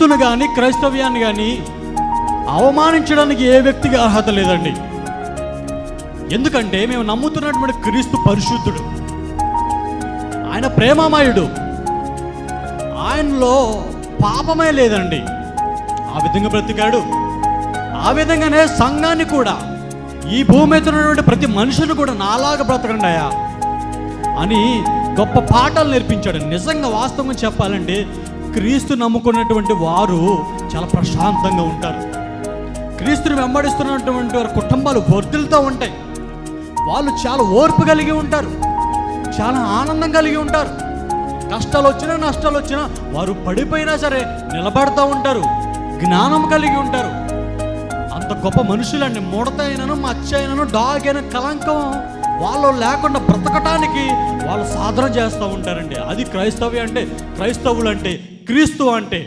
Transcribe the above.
క్రీస్తును కానీ క్రైస్తవ్యాన్ని కానీ అవమానించడానికి ఏ వ్యక్తికి అర్హత లేదండి. ఎందుకంటే మేము నమ్ముతున్నటువంటి క్రీస్తు పరిశుద్ధుడు, ఆయన ప్రేమమయుడు, ఆయనలో పాపమే లేదండి. ఆ విధంగా బ్రతికాడు. ఆ విధంగానే సంఘాన్ని కూడా, ఈ భూమి మీద ఉన్నటువంటి ప్రతి మనుషుని కూడా నాలాగా బ్రతకండి అయ్యా అని గొప్ప పాఠాలు నేర్పించాడు. నిజంగా వాస్తవంగా చెప్పాలంటే క్రీస్తు నమ్ముకున్నటువంటి వారు చాలా ప్రశాంతంగా ఉంటారు. క్రీస్తుని వెంబడిస్తున్నటువంటి వారి కుటుంబాలు వర్ధిల్లుతూ ఉంటాయి. వాళ్ళు చాలా ఓర్పు కలిగి ఉంటారు, చాలా ఆనందం కలిగి ఉంటారు. కష్టాలు వచ్చినా నష్టాలు వచ్చినా వారు పడిపోయినా సరే నిలబడతా ఉంటారు, జ్ఞానం కలిగి ఉంటారు. అంత గొప్ప మనుషులండి. ముడత అయినను, మచ్చ అయినను, డాగ్ అయిన కలంకం వాళ్ళు లేకుండా బ్రతకటానికి వాళ్ళు సాధన చేస్తూ ఉంటారండి. అది క్రైస్తవ్యం అంటే, క్రైస్తవులు అంటే, క్రీస్తు అంటే.